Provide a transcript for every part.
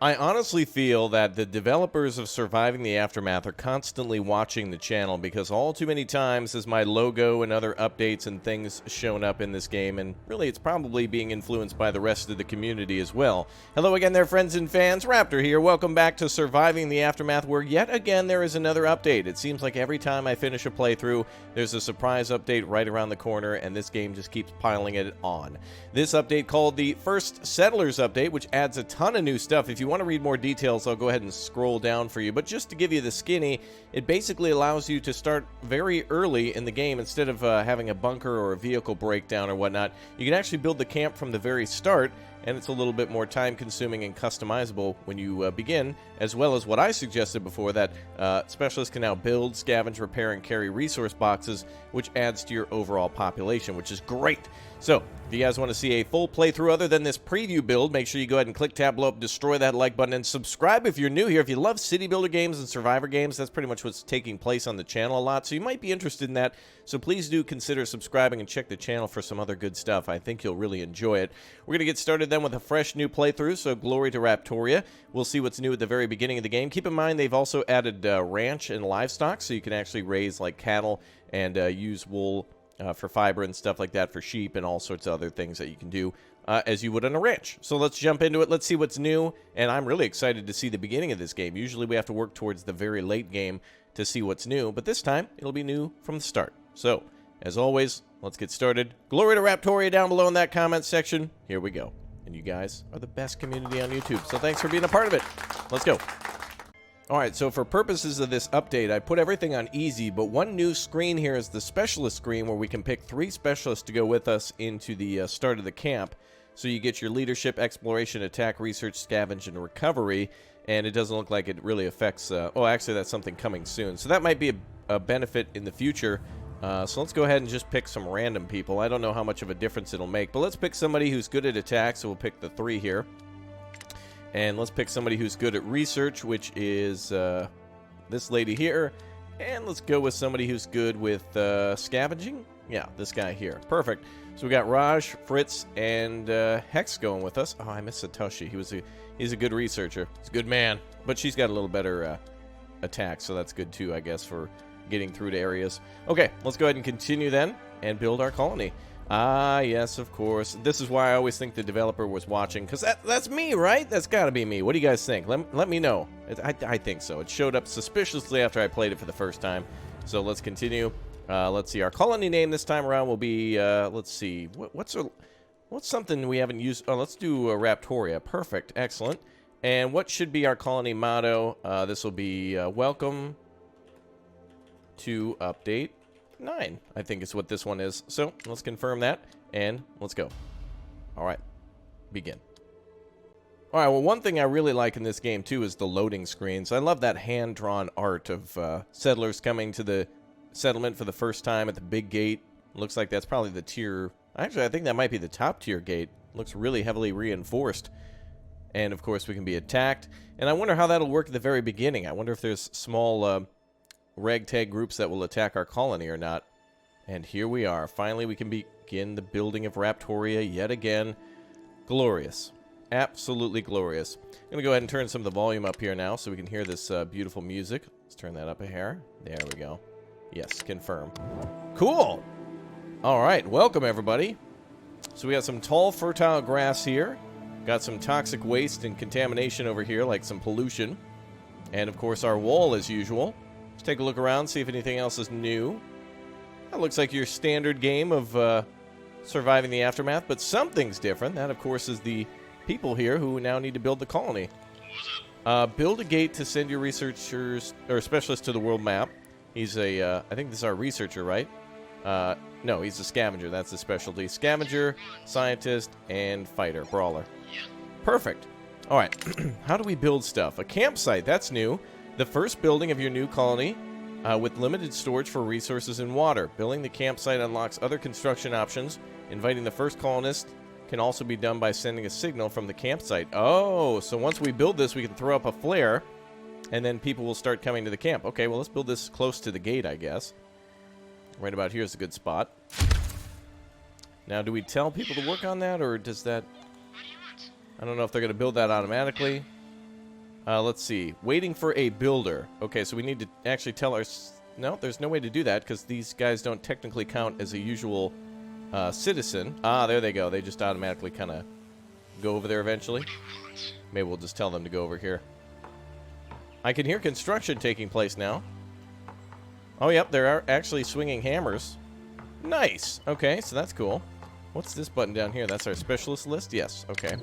I honestly feel that the developers of Surviving the Aftermath are constantly watching the channel because all too many times has my logo and other updates and things shown up in this game, and really it's probably being influenced by the rest of the community as well. Hello again there, friends and fans. Raptor here. Welcome back to Surviving the Aftermath, where yet again there is another update. It seems like every time I finish a playthrough, there's a surprise update right around the corner, and this game just keeps piling it on. This update, called the First Settlers Update, which adds a ton of new stuff. If you want to read more details, I'll go ahead and scroll down for you. But just to give you the skinny, it basically allows you to start very early in the game. Instead of having a bunker or a vehicle breakdown or whatnot, you can actually build the camp from the very start, and it's a little bit more time-consuming and customizable when you begin, as well as what I suggested before, that specialists can now build, scavenge, repair, and carry resource boxes, which adds to your overall population, which is great. So, if you guys want to see a full playthrough other than this preview build, make sure you go ahead and click tab below up, destroy that like button, and subscribe if you're new here. If you love city builder games and survivor games, that's pretty much what's taking place on the channel a lot, so you might be interested in that. So please do consider subscribing and check the channel for some other good stuff. I think you'll really enjoy it. We're going to get started then with a fresh new playthrough, so glory to Raptoria. We'll see what's new at the very beginning of the game. Keep in mind they've also added ranch and livestock, so you can actually raise like cattle and use wool for fiber and stuff like that for sheep and all sorts of other things that you can do as you would on a ranch. So let's jump into it. Let's see what's new, and I'm really excited to see the beginning of this game. Usually we have to work towards the very late game to see what's new, but this time it'll be new from the start. So, as always, let's get started. Glory to Raptoria down below in that comment section. Here we go. And you guys are the best community on YouTube, so thanks for being a part of it. Let's go. Alright, so for purposes of this update, I put everything on easy, but one new screen here is the specialist screen, where we can pick 3 specialists to go with us into the start of the camp. So you get your leadership, exploration, attack, research, scavenge, and recovery, and it doesn't look like it really affects... oh, actually, that's something coming soon. So that might be a benefit in the future. So let's go ahead and just pick some random people. I don't know how much of a difference it'll make, but let's pick somebody who's good at attack, so we'll pick the 3 here. And let's pick somebody who's good at research, which is this lady here. And let's go with somebody who's good with scavenging. Yeah, this guy here. Perfect. So we got Raj, Fritz, and Hex going with us. Oh, I miss Satoshi. He's a good researcher. He's a good man. But she's got a little better attack, so that's good too, I guess, for getting through to areas. Okay, let's go ahead and continue then and build our colony. Ah, yes, of course. This is why I always think the developer was watching, because that's me, right? That's got to be me. What do you guys think? Let me know. I think so. It showed up suspiciously after I played it for the first time. So let's continue. Let's see. Our colony name this time around will be, let's see. What's something we haven't used? Oh, let's do Raptoria. Perfect. Excellent. And what should be our colony motto? This will be welcome to update 9, I think is what this one is. So let's confirm that, and let's go. Alright, begin. Alright, well, one thing I really like in this game too is the loading screens. I love that hand-drawn art of settlers coming to the settlement for the first time at the big gate. Looks like that's probably the tier... Actually, I think that might be the top tier gate. Looks really heavily reinforced. And of course we can be attacked. And I wonder how that'll work at the very beginning. I wonder if there's small... ragtag groups that will attack our colony or not. And here we are. Finally, we can begin the building of Raptoria yet again. Glorious. Absolutely glorious. I'm going to go ahead and turn some of the volume up here now so we can hear this beautiful music. Let's turn that up a hair. There we go. Yes, confirm. Cool! Alright, welcome everybody. So we got some tall, fertile grass here. Got some toxic waste and contamination over here, like some pollution. And of course our wall as usual. Let's take a look around, see if anything else is new. That looks like your standard game of Surviving the Aftermath, but something's different. That, of course, is the people here who now need to build the colony. Build a gate to send your researchers or specialists to the world map. He's a, I think this is our researcher, right? No, he's a scavenger. That's the specialty. Scavenger, scientist, and fighter, brawler. Perfect. All right, how do we build stuff? A campsite, that's new. The first building of your new colony with limited storage for resources and water. Building the campsite unlocks other construction options. Inviting the first colonist can also be done by sending a signal from the campsite. Oh, so once we build this, we can throw up a flare, and then people will start coming to the camp. Okay, well, let's build this close to the gate, I guess. Right about here is a good spot. Now, do we tell people to work on that, or does that... I don't know if they're going to build that automatically. Let's see. Waiting for a builder. Okay, so we need to actually tell our... No, there's no way to do that because these guys don't technically count as a usual citizen. Ah, there they go. They just automatically kind of go over there eventually. Maybe we'll just tell them to go over here. I can hear construction taking place now. Oh, yep, they're actually swinging hammers. Nice. Okay, so that's cool. What's this button down here? That's our specialist list? Yes, okay.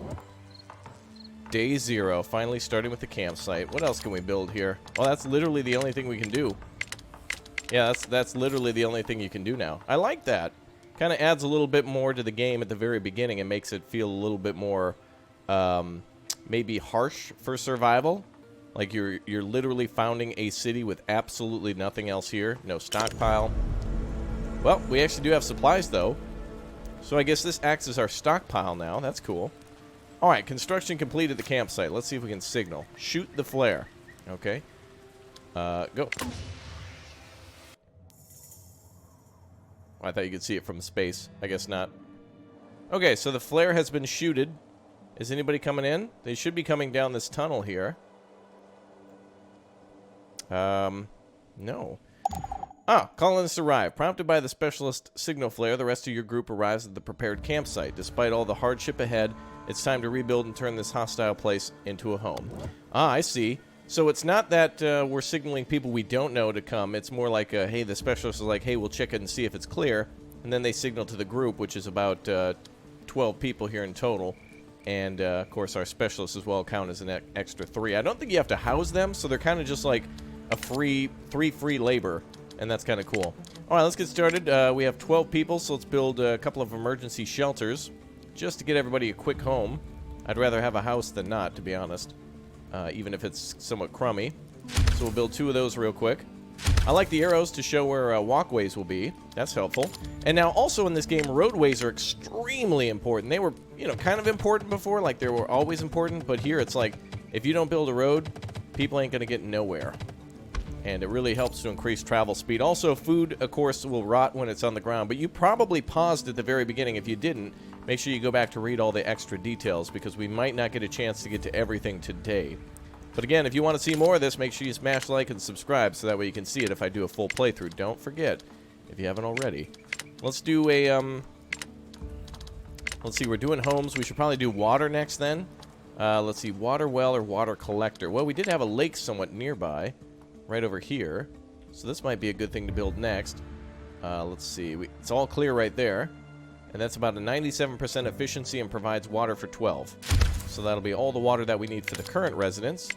Day 0, finally starting with the campsite. What else can we build here? Well, that's literally the only thing we can do. Yeah, that's literally the only thing you can do now. I like that. Kind of adds a little bit more to the game at the very beginning and makes it feel a little bit more, maybe harsh for survival. Like you're literally founding a city with absolutely nothing else here. No stockpile. Well, we actually do have supplies, though. So I guess this acts as our stockpile now. That's cool. All right, construction complete at the campsite. Let's see if we can signal. Shoot the flare. Okay. Go. I thought you could see it from space. I guess not. Okay, so the flare has been shooted. Is anybody coming in? They should be coming down this tunnel here. No. Ah, colonists arrive. Prompted by the specialist signal flare, the rest of your group arrives at the prepared campsite. Despite all the hardship ahead, it's time to rebuild and turn this hostile place into a home. Ah, I see. So it's not that we're signaling people we don't know to come. It's more like, hey, the specialist is like, hey, we'll check it and see if it's clear. And then they signal to the group, which is about 12 people here in total. And, of course, our specialists as well count as an extra 3. I don't think you have to house them, so they're kind of just like a free labor. And that's kind of cool. All right, let's get started. We have 12 people, so let's build a couple of emergency shelters just to get everybody a quick home. I'd rather have a house than not, to be honest, even if it's somewhat crummy. So we'll build 2 of those real quick. I like the arrows to show where walkways will be. That's helpful. And now also in this game, roadways are extremely important. They were, you know, kind of important before, like they were always important, but here it's like, if you don't build a road, people ain't going to get nowhere. And it really helps to increase travel speed. Also, food, of course, will rot when it's on the ground, but you probably paused at the very beginning. If you didn't, make sure you go back to read all the extra details, because we might not get a chance to get to everything today. But again, if you want to see more of this, make sure you smash like and subscribe, so that way you can see it if I do a full playthrough. Don't forget, if you haven't already. Let's do a, let's see, we're doing homes. We should probably do water next then. Let's see, water well or water collector. Well, we did have a lake somewhat nearby. Right over here. So this might be a good thing to build next. Let's see. It's all clear right there. And that's about a 97% efficiency and provides water for 12. So that'll be all the water that we need for the current residents.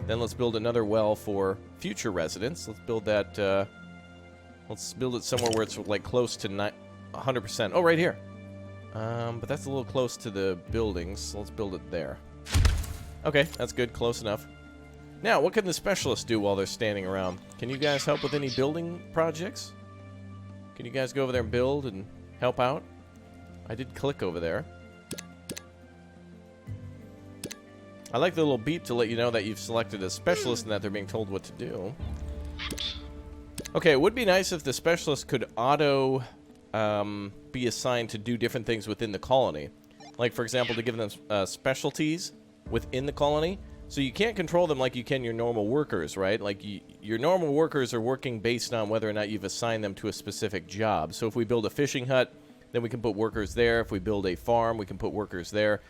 Then let's build another well for future residents. Let's build that, let's build it somewhere where it's like close to 100%. Oh, right here. But that's a little close to the buildings. So let's build it there. Okay, that's good. Close enough. Now, what can the specialists do while they're standing around? Can you guys help with any building projects? Can you guys go over there and build and help out? I did click over there. I like the little beep to let you know that you've selected a specialist and that they're being told what to do. Okay, it would be nice if the specialist could auto be assigned to do different things within the colony. Like, for example, to give them specialties within the colony. So you can't control them like you can your normal workers, right? Like, your normal workers are working based on whether or not you've assigned them to a specific job. So if we build a fishing hut, then we can put workers there. If we build a farm, we can put workers there.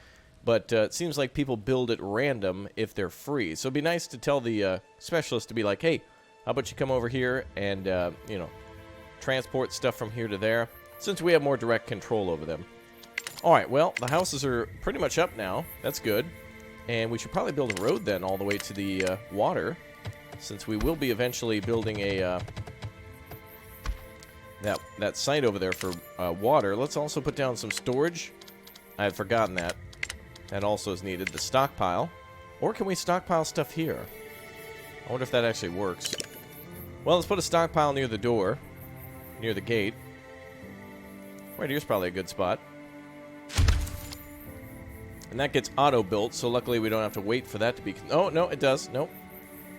But it seems like people build at random if they're free. So it'd be nice to tell the specialist to be like, hey, how about you come over here and, you know, transport stuff from here to there, since we have more direct control over them. All right, well, the houses are pretty much up now. That's good. And we should probably build a road then all the way to the water, since we will be eventually building a that site over there for water. Let's also put down some storage. I had forgotten that. That also is needed. The stockpile. Or can we stockpile stuff here? I wonder if that actually works. Well, let's put a stockpile near the door, near the gate. Right here's probably a good spot. And that gets auto-built, so luckily we don't have to wait for that to be... Oh, no, it does. Nope.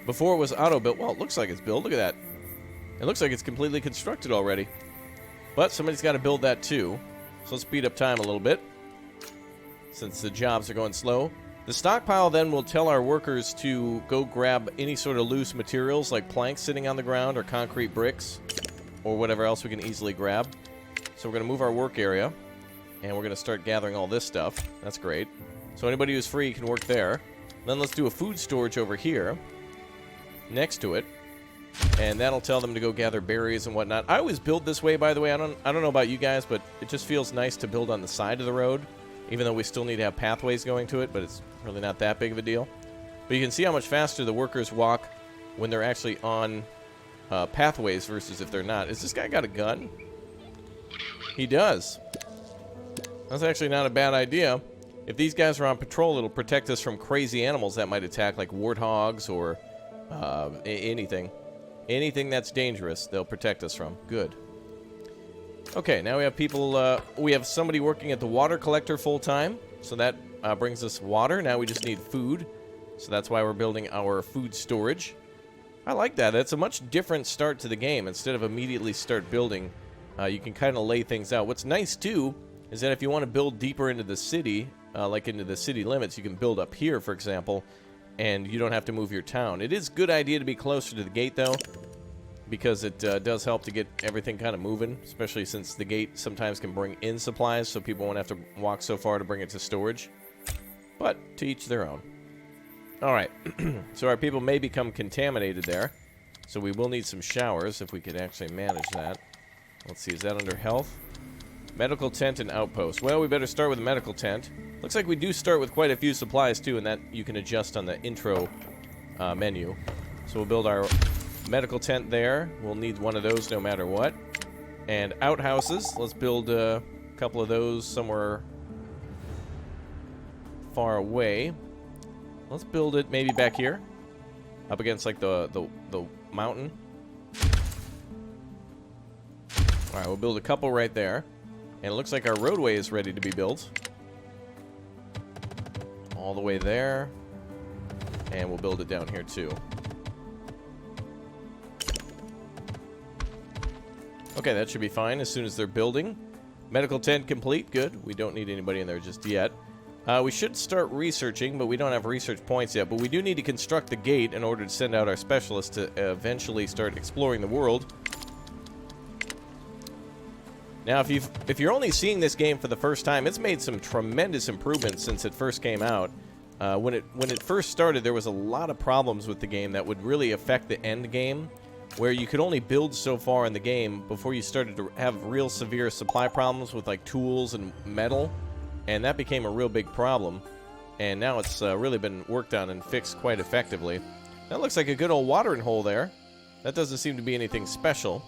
Before it was auto-built. Well, it looks like it's built. Look at that. It looks like it's completely constructed already. But somebody's got to build that too. So let's speed up time a little bit, since the jobs are going slow. The stockpile then will tell our workers to go grab any sort of loose materials like planks sitting on the ground or concrete bricks or whatever else we can easily grab. So we're going to move our work area, and we're going to start gathering all this stuff. That's great. So anybody who's free can work there. Then let's do a food storage over here next to it, and that'll tell them to go gather berries and whatnot. I always build this way, by the way. I don't know about you guys, but it just feels nice to build on the side of the road, even though we still need to have pathways going to it, but it's really not that big of a deal. But you can see how much faster the workers walk when they're actually on pathways versus if they're not. Has this guy got a gun? He does. That's actually not a bad idea. If these guys are on patrol, it'll protect us from crazy animals that might attack, like warthogs or anything. Anything that's dangerous, they'll protect us from. Good. Okay, now we have people, we have somebody working at the water collector full-time, so that brings us water. Now we just need food, so that's why we're building our food storage. I like that. That's a much different start to the game. Instead of immediately start building, you can kind of lay things out. What's nice, too, is that if you want to build deeper into the city, like into the city limits, you can build up here, for example, and you don't have to move your town. It is a good idea to be closer to the gate, though, because it does help to get everything kind of moving, especially since the gate sometimes can bring in supplies, so people won't have to walk so far to bring it to storage. But to each their own. All right, so our people may become contaminated there, so we will need some showers if we could actually manage that. Let's see, is that under health? Medical tent and outpost. Well, we better start with a medical tent. Looks like we do start with quite a few supplies, too, and that you can adjust on the intro menu. So we'll build our medical tent there. We'll need one of those no matter what. And outhouses. Let's build a couple of those somewhere far away. Let's build it maybe back here, up against like the mountain. All right, we'll build a couple right there. And it looks like our roadway is ready to be built. All the way there. And we'll build it down here too. Okay, that should be fine as soon as they're building. Medical tent complete. Good. We don't need anybody in there just yet. We should start researching, but we don't have research points yet. But we do need to construct the gate in order to send out our specialists to eventually start exploring the world. Now, if you're only seeing this game for the first time, it's made some tremendous improvements since it first came out. When it first started, there was a lot of problems with the game that would really affect the end game, where you could only build so far in the game before you started to have real severe supply problems with like tools and metal. And that became a real big problem, and now it's really been worked on and fixed quite effectively. That looks like a good old watering hole there. That doesn't seem to be anything special,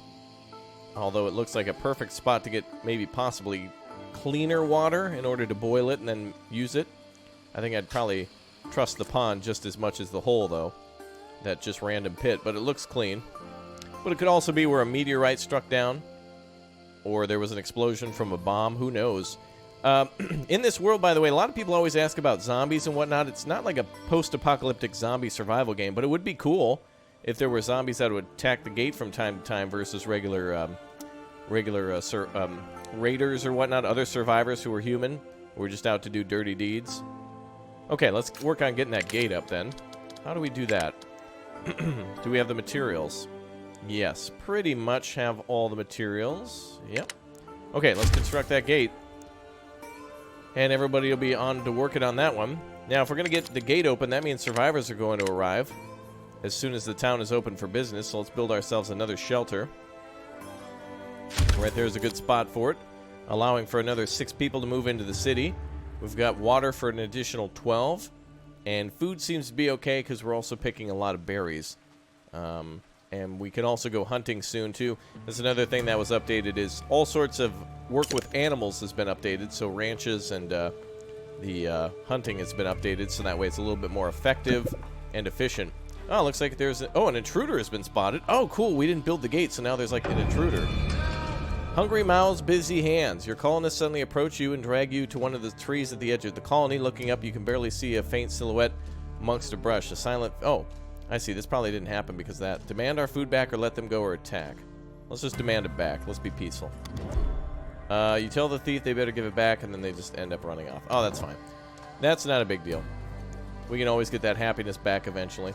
although it looks like a perfect spot to get maybe possibly cleaner water in order to boil it and then use it. I think I'd probably trust the pond just as much as the hole, though. That just random pit, but it looks clean. But it could also be where a meteorite struck down, or there was an explosion from a bomb. Who knows? In this world, by the way, a lot of people always ask about zombies and whatnot. It's not like a post-apocalyptic zombie survival game, but it would be cool if there were zombies that would attack the gate from time to time versus regular raiders or whatnot, other survivors who were human, who were just out to do dirty deeds. Okay, let's work on getting that gate up then. How do we do that? Do we have the materials? Yes, pretty much have all the materials. Yep. Okay, let's construct that gate. And everybody will be on to working on that one. Now, if we're going to get the gate open, that means survivors are going to arrive as soon as the town is open for business. So let's build ourselves another shelter. Right there is a good spot for it, allowing for another 6 people to move into the city. We've got water for an additional 12. And food seems to be okay because we're also picking a lot of berries. And we can also go hunting soon, too. That's another thing that was updated is all sorts of work with animals has been updated. So ranches and the hunting has been updated. So that way it's a little bit more effective and efficient. Oh, looks like there's... an intruder has been spotted. Oh, cool. We didn't build the gate, so now there's like an intruder. Hungry mouths, busy hands. Your colonists suddenly approach you and drag you to one of the trees at the edge of the colony. Looking up, you can barely see a faint silhouette amongst the brush. A silent... Oh, I see. This probably didn't happen because of that. Demand our food back or let them go or attack. Let's just demand it back. Let's be peaceful. You tell the thief they better give it back, and then they just end up running off. Oh, that's fine. That's not a big deal. We can always get that happiness back eventually.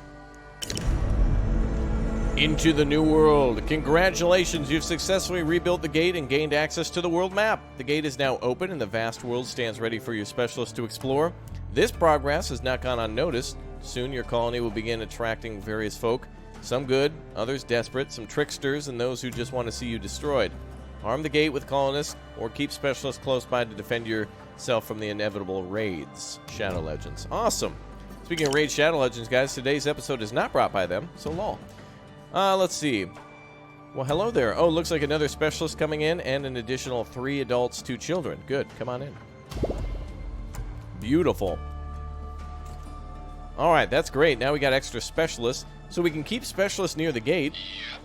Into the new world. Congratulations, you've successfully rebuilt the gate and gained access to the world map. The gate is now open and the vast world stands ready for your specialists to explore. This progress has not gone unnoticed. Soon your colony will begin attracting various folk, some good, others desperate, some tricksters, and those who just want to see you destroyed. Arm the gate with colonists or keep specialists close by to defend yourself from the inevitable raids. Shadow Legends. Awesome. Speaking of Raid Shadow Legends, guys, today's episode is not brought by them, so lol. Let's see. Well, hello there. Oh, looks like another specialist coming in and an additional 3 adults, 2 children. Good. Come on in. Beautiful. All right, that's great. Now we got extra specialists. So we can keep specialists near the gate.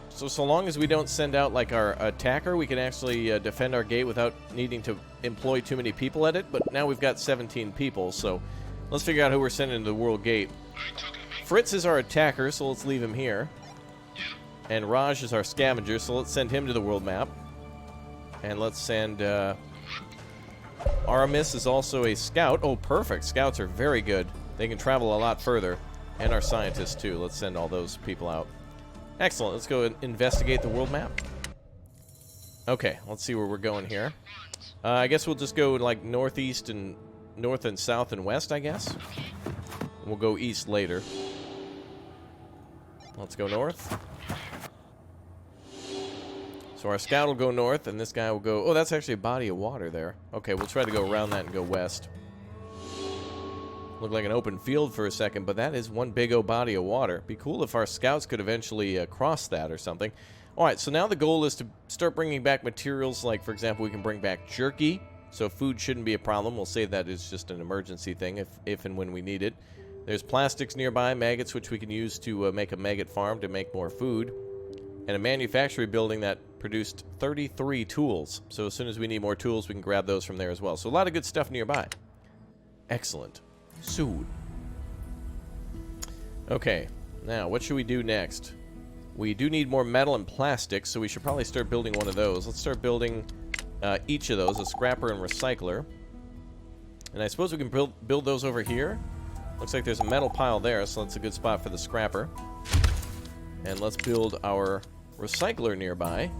So long as we don't send out, like, our attacker, we can actually defend our gate without needing to employ too many people at it. But now we've got 17 people, so let's figure out who we're sending to the world gate. Fritz is our attacker, so let's leave him here. And Raj is our scavenger, so let's send him to the world map. And let's send, Aramis is also a scout. Oh, perfect. Scouts are very good. They can travel a lot further. And our scientists, too. Let's send all those people out. Excellent. Let's go and investigate the world map. Okay, let's see where we're going here. I guess we'll just go, like, northeast and north and south and west, I guess. We'll go east later. Let's go north. So our scout will go north, and this guy will go... Oh, that's actually a body of water there. Okay, we'll try to go around that and go west. Looked like an open field for a second, but that is one big old body of water. Be cool if our scouts could eventually cross that or something. Alright, so now the goal is to start bringing back materials, like, for example, we can bring back jerky. So food shouldn't be a problem. We'll save that as just an emergency thing if and when we need it. There's plastics nearby, maggots, which we can use to make a maggot farm to make more food. And a manufacturing building that produced 33 tools. So as soon as we need more tools, we can grab those from there as well. So a lot of good stuff nearby. Excellent. Soon. Okay, now what should we do next? We do need more metal and plastic, so we should probably start building one of those. Let's start building each of those, a scrapper and recycler. And I suppose we can build those over here. Looks like there's a metal pile there, so that's a good spot for the scrapper. And let's build our recycler nearby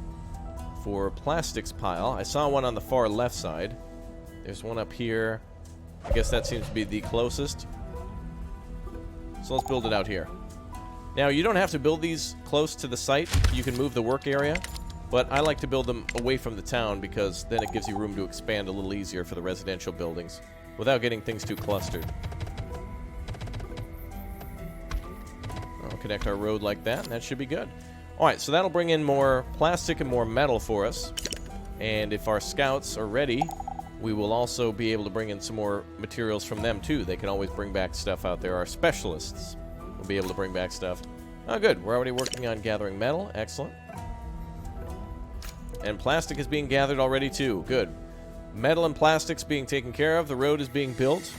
for plastics pile. I saw one on the far left side. There's one up here. I guess that seems to be the closest. So let's build it out here. Now, you don't have to build these close to the site. You can move the work area. But I like to build them away from the town because then it gives you room to expand a little easier for the residential buildings without getting things too clustered. I'll connect our road like that, and that should be good. Alright, so that'll bring in more plastic and more metal for us. And if our scouts are ready, we will also be able to bring in some more materials from them, too. They can always bring back stuff out there. Our specialists will be able to bring back stuff. Oh, good. We're already working on gathering metal. Excellent. And plastic is being gathered already, too. Good. Metal and plastics being taken care of. The road is being built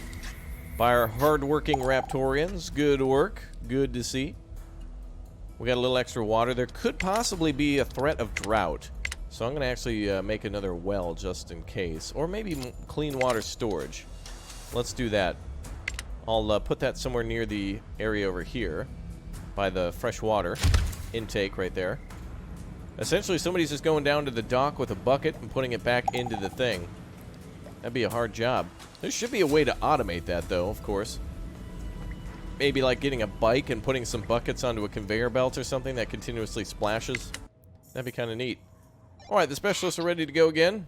by our hard-working Raptorians. Good work. Good to see. We got a little extra water. There could possibly be a threat of drought. So I'm going to actually make another well just in case. Or maybe clean water storage. Let's do that. I'll put that somewhere near the area over here. By the fresh water intake right there. Essentially, somebody's just going down to the dock with a bucket and putting it back into the thing. That'd be a hard job. There should be a way to automate that, though, of course. Maybe like getting a bike and putting some buckets onto a conveyor belt or something that continuously splashes. That'd be kind of neat. Alright, the specialists are ready to go again.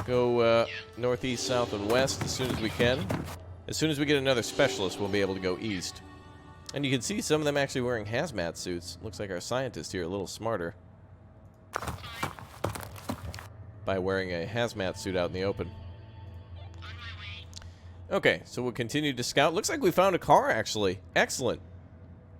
Go northeast, south, and west as soon as we can. As soon as we get another specialist, we'll be able to go east. And you can see some of them actually wearing hazmat suits. Looks like our scientist here a little smarter. By wearing a hazmat suit out in the open. Okay, so we'll continue to scout. Looks like we found a car, actually. Excellent.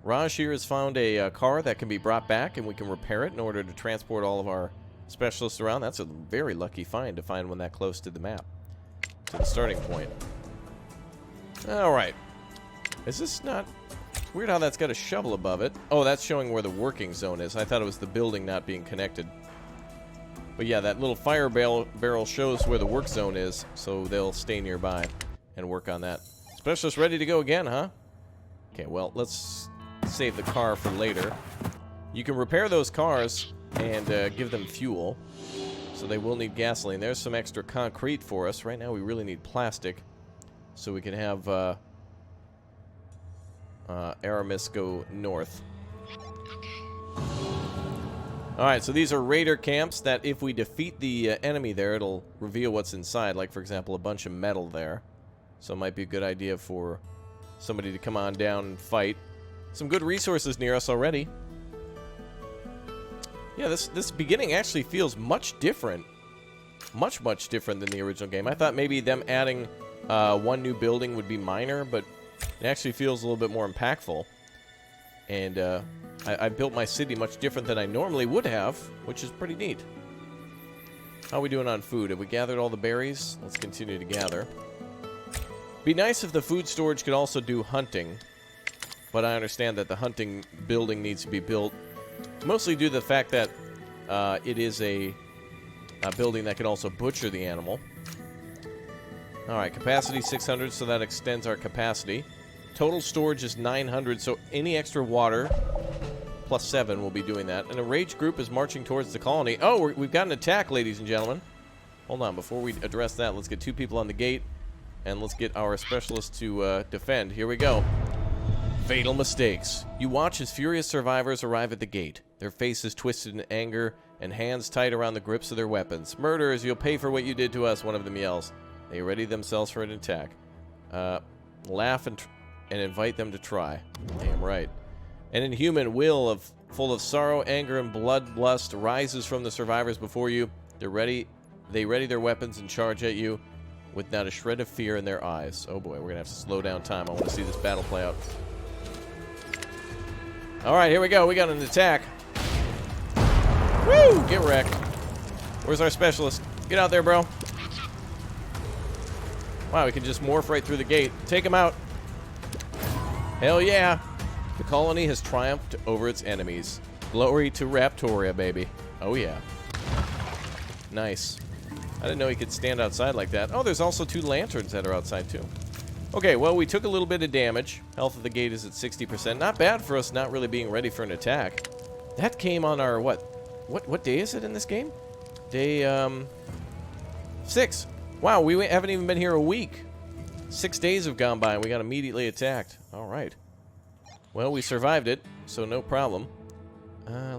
Raj here has found a car that can be brought back, and we can repair it in order to transport all of our specialists around. That's a very lucky find to find one that close to the map. To the starting point. Alright. Is this not... It's weird how that's got a shovel above it. Oh, that's showing where the working zone is. I thought it was the building not being connected. But yeah, that little barrel shows where the work zone is, so they'll stay nearby and work on that. Specialist ready to go again, huh? Okay, well, let's save the car for later. You can repair those cars and give them fuel. So they will need gasoline. There's some extra concrete for us. Right now we really need plastic. So we can have Aramis go north. Alright, so these are raider camps that if we defeat the enemy there, it'll reveal what's inside. Like, for example, a bunch of metal there. So it might be a good idea for somebody to come on down and fight. Some good resources near us already. Yeah, this beginning actually feels much different. Much different than the original game. I thought maybe them adding one new building would be minor, but it actually feels a little bit more impactful. And I built my city much different than I normally would have, which is pretty neat. How are we doing on food? Have we gathered all the berries? Let's continue to gather. Be nice if the food storage could also do hunting, but I understand that the hunting building needs to be built mostly due to the fact that it is a building that can also butcher the animal. Alright, capacity 600, so that extends our capacity. Total storage is 900, so any extra water, plus 7, will be doing that. And a rage group is marching towards the colony. Oh, we've got an attack, ladies and gentlemen. Hold on, before we address that, let's get 2 people on the gate. And let's get our specialist to defend. Here we go. Fatal mistakes. You watch as furious survivors arrive at the gate. Their faces twisted in anger and hands tight around the grips of their weapons. Murderers, you'll pay for what you did to us, one of them yells. They ready themselves for an attack. Laugh and invite them to try. Damn right. An inhuman will full of sorrow, anger, and bloodlust rises from the survivors before you. They ready their weapons and charge at you with not a shred of fear in their eyes. Oh boy, we're gonna have to slow down time. I want to see this battle play out. Alright, here we go. We got an attack. Woo! Get wrecked. Where's our specialist? Get out there, bro. Wow, we can just morph right through the gate. Take him out. Hell yeah. The colony has triumphed over its enemies. Glory to Raptoria, baby. Oh yeah. Nice. I didn't know he could stand outside like that. Oh, there's also 2 lanterns that are outside, too. Okay, well, we took a little bit of damage. Health of the gate is at 60%. Not bad for us not really being ready for an attack. That came on our, what day is it in this game? Day, 6. Wow, we haven't even been here a week. 6 days have gone by and we got immediately attacked. All right. Well, we survived it, so no problem.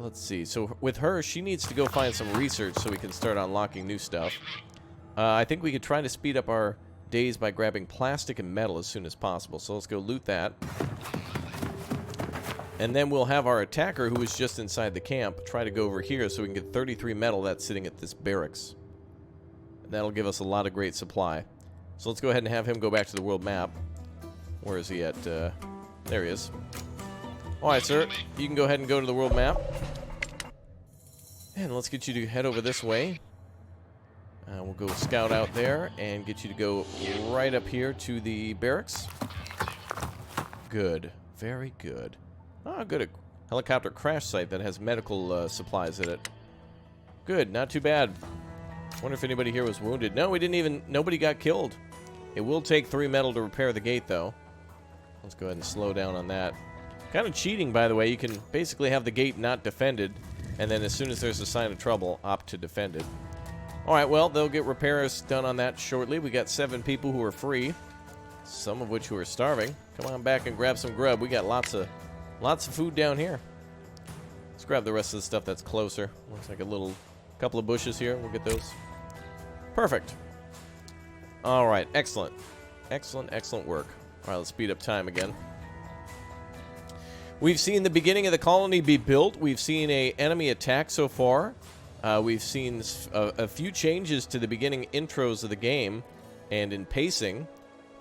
Let's see. So with her, she needs to go find some research so we can start unlocking new stuff. I think we could try to speed up our days by grabbing plastic and metal as soon as possible. So let's go loot that. And then we'll have our attacker, who is just inside the camp, try to go over here so we can get 33 metal that's sitting at this barracks. And that'll give us a lot of great supply. So let's go ahead and have him go back to the world map. Where is he at? There he is. Alright, sir. You can go ahead and go to the world map. And let's get you to head over this way. We'll go scout out there and get you to go right up here to the barracks. Good. Very good. Oh, good. A helicopter crash site that has medical supplies in it. Good. Not too bad. Wonder if anybody here was wounded. No, we didn't even... Nobody got killed. It will take 3 metal to repair the gate, though. Let's go ahead and slow down on that. Kind of cheating, by the way. You can basically have the gate not defended, and then as soon as there's a sign of trouble, opt to defend it. Alright, well, they'll get repairs done on that shortly. We got 7 people who are free, some of which who are starving. Come on back and grab some grub. We got lots of food down here. Let's grab the rest of the stuff that's closer. Looks like a couple of bushes here. We'll get those. Perfect. Alright, excellent. Excellent work. Alright, let's speed up time again. We've seen the beginning of the colony be built. We've seen an enemy attack so far. We've seen a few changes to the beginning intros of the game and in pacing,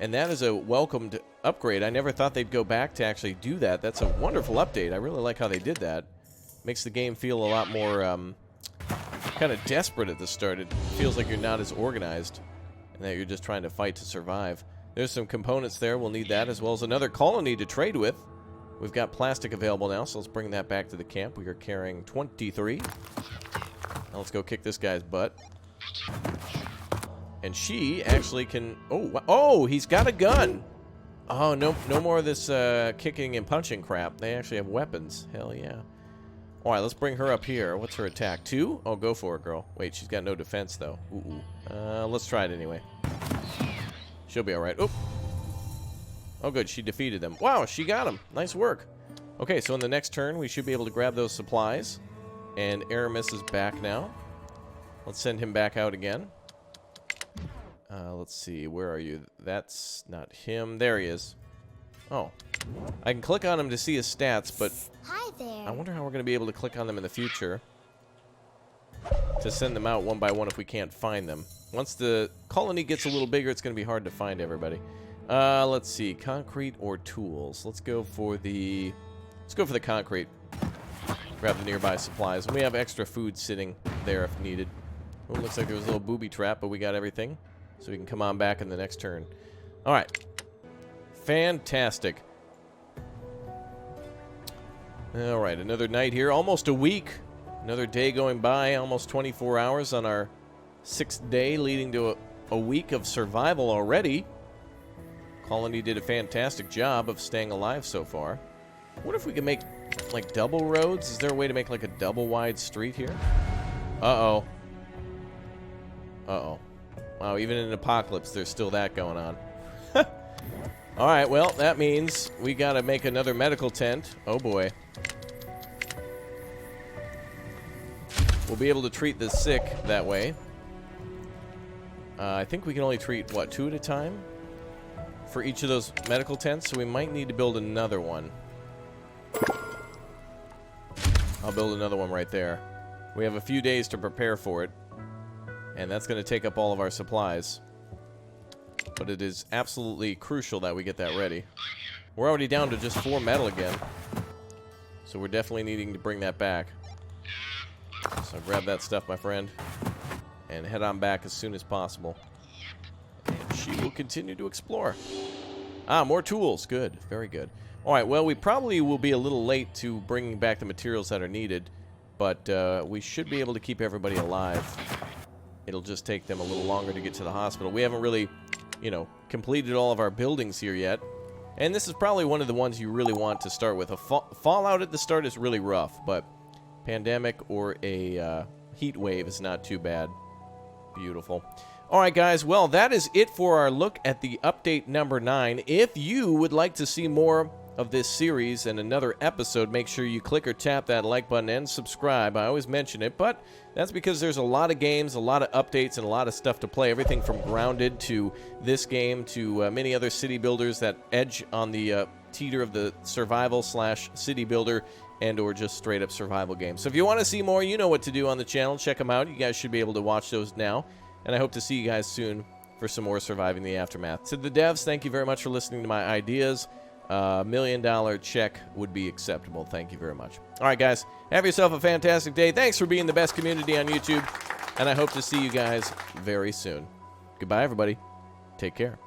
and that is a welcomed upgrade. I never thought they'd go back to actually do that. That's a wonderful update. I really like how they did that. Makes the game feel a lot more kind of desperate at the start. It feels like you're not as organized and that you're just trying to fight to survive. There's some components there. We'll need that, as well as another colony to trade with. We've got plastic available now, so let's bring that back to the camp. We are carrying 23. Now let's go kick this guy's butt. And she actually can... Oh, he's got a gun. Oh, no more of this kicking and punching crap. They actually have weapons. Hell yeah. All right, let's bring her up here. What's her attack? 2? Oh, go for it, girl. Wait, she's got no defense, though. Let's try it anyway. She'll be all right. Oop. Oh, good. She defeated them. Wow, she got him. Nice work. Okay, so in the next turn, we should be able to grab those supplies. And Aramis is back now. Let's send him back out again. Let's see. Where are you? That's not him. There he is. Oh. I can click on him to see his stats, but Hi there. I wonder how we're going to be able to click on them in the future to send them out one by one if we can't find them. Once the colony gets a little bigger, it's going to be hard to find everybody. Let's see. Concrete or tools? Let's go for the concrete. Grab the nearby supplies. And we have extra food sitting there if needed. Oh, looks like there was a little booby trap, but we got everything. So we can come on back in the next turn. All right. Fantastic. All right, another night here. Almost a week. Another day going by. Almost 24 hours on our 6th day, leading to a week of survival already. Colony did a fantastic job of staying alive so far. What if we could make, like, double roads? Is there a way to make, like, a double-wide street here? Uh-oh. Uh-oh. Wow, even in an apocalypse, there's still that going on. Alright, well, that means we gotta make another medical tent. Oh, boy. We'll be able to treat the sick that way. I think we can only treat, what, 2 at a time? For each of those medical tents, so we might need to build another one. I'll build another one right there. We have a few days to prepare for it. And that's going to take up all of our supplies. But it is absolutely crucial that we get that ready. We're already down to just 4 metal again. So we're definitely needing to bring that back. So grab that stuff, my friend. And head on back as soon as possible. And she will continue to explore. Ah, more tools. Good. Very good. Alright, well, we probably will be a little late to bringing back the materials that are needed. But we should be able to keep everybody alive. It'll just take them a little longer to get to the hospital. We haven't really, you know, completed all of our buildings here yet. And this is probably one of the ones you really want to start with. A fallout at the start is really rough, but pandemic or a heat wave is not too bad. Beautiful. All right, guys. Well, that is it for our look at the update number 9. If you would like to see more of this series and another episode, make sure you click or tap that like button and subscribe. I always mention it, but that's because there's a lot of games, a lot of updates, and a lot of stuff to play. Everything from Grounded to this game to many other city builders that edge on the teeter of the survival/city builder and or just straight up survival games. So if you want to see more, you know what to do on the channel. Check them out. You guys should be able to watch those now. And I hope to see you guys soon for some more Surviving the Aftermath. To the devs, thank you very much for listening to my ideas. $1 million check would be acceptable. Thank you very much. All right, guys. Have yourself a fantastic day. Thanks for being the best community on YouTube. And I hope to see you guys very soon. Goodbye, everybody. Take care.